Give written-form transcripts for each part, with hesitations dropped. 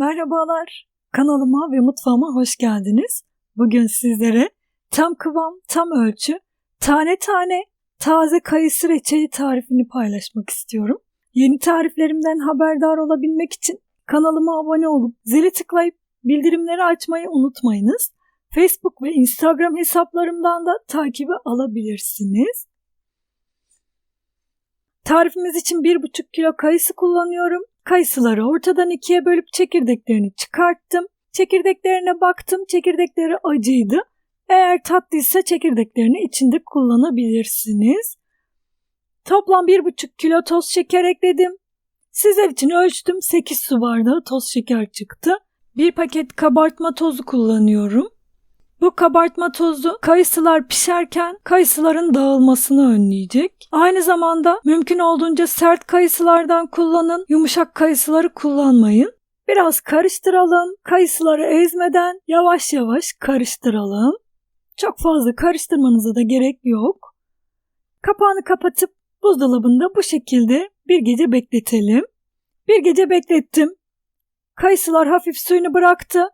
Merhabalar, kanalıma ve mutfağıma hoş geldiniz. Bugün sizlere tam kıvam, tam ölçü, tane tane taze kayısı reçeli tarifini paylaşmak istiyorum. Yeni tariflerimden haberdar olabilmek için kanalıma abone olup zili tıklayıp bildirimleri açmayı unutmayınız. Facebook ve Instagram hesaplarımdan da takibi alabilirsiniz. Tarifimiz için 1,5 kilo kayısı kullanıyorum. Kayısıları ortadan ikiye bölüp çekirdeklerini çıkarttım. Çekirdeklerine baktım. Çekirdekleri acıydı. Eğer tatlıysa çekirdeklerini içinde kullanabilirsiniz. Toplam 1,5 kilo toz şeker ekledim. Sizler için ölçtüm. 8 su bardağı toz şeker çıktı. 1 paket kabartma tozu kullanıyorum. Bu kabartma tozu kayısılar pişerken kayısıların dağılmasını önleyecek. Aynı zamanda mümkün olduğunca sert kayısılardan kullanın, yumuşak kayısıları kullanmayın. Biraz karıştıralım. Kayısıları ezmeden yavaş yavaş karıştıralım. Çok fazla karıştırmanıza da gerek yok. Kapağını kapatıp buzdolabında bu şekilde bir gece bekletelim. Bir gece beklettim. Kayısılar hafif suyunu bıraktı.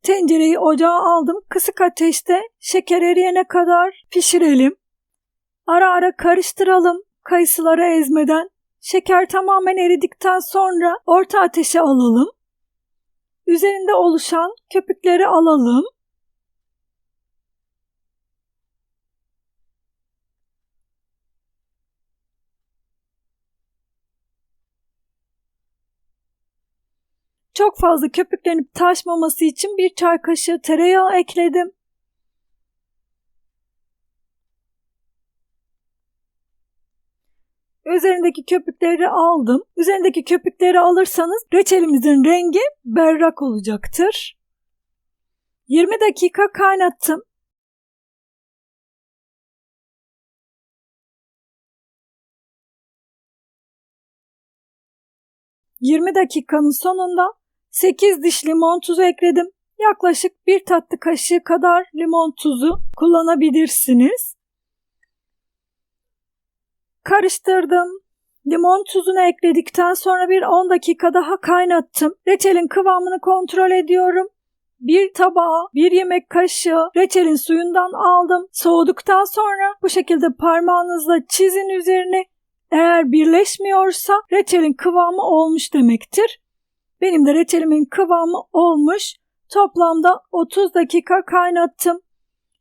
Tencereyi ocağa aldım. Kısık ateşte şeker eriyene kadar pişirelim. Ara ara karıştıralım kayısıları ezmeden. Şeker tamamen eridikten sonra orta ateşe alalım. Üzerinde oluşan köpükleri alalım. Çok fazla köpüklenip taşmaması için 1 çay kaşığı tereyağı ekledim. Üzerindeki köpükleri aldım. Üzerindeki köpükleri alırsanız reçelimizin rengi berrak olacaktır. 20 dakika kaynattım. ...20 dakikanın sonunda 8 diş limon tuzu ekledim. Yaklaşık 1 tatlı kaşığı kadar limon tuzu kullanabilirsiniz. Karıştırdım. Limon tuzunu ekledikten sonra bir 10 dakika daha kaynattım. Reçelin kıvamını kontrol ediyorum. Bir tabağa 1 yemek kaşığı reçelin suyundan aldım. Soğuduktan sonra bu şekilde parmağınızla çizin üzerine. Eğer birleşmiyorsa reçelin kıvamı olmuş demektir. Benim de reçelimin kıvamı olmuş. Toplamda 30 dakika kaynattım.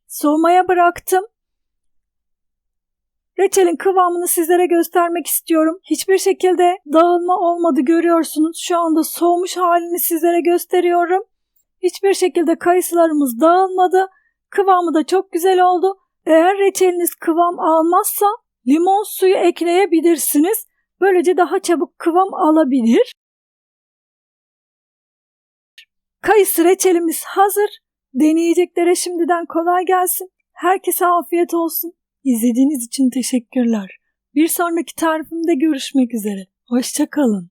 Soğumaya bıraktım. Reçelin kıvamını sizlere göstermek istiyorum. Hiçbir şekilde dağılma olmadı, görüyorsunuz. Şu anda soğumuş halini sizlere gösteriyorum. Hiçbir şekilde kayısılarımız dağılmadı. Kıvamı da çok güzel oldu. Eğer reçeliniz kıvam almazsa limon suyu ekleyebilirsiniz. Böylece daha çabuk kıvam alabilir. Kayısı reçelimiz hazır. Deneyeceklere şimdiden kolay gelsin. Herkese afiyet olsun. İzlediğiniz için teşekkürler. Bir sonraki tarifimde görüşmek üzere. Hoşça kalın.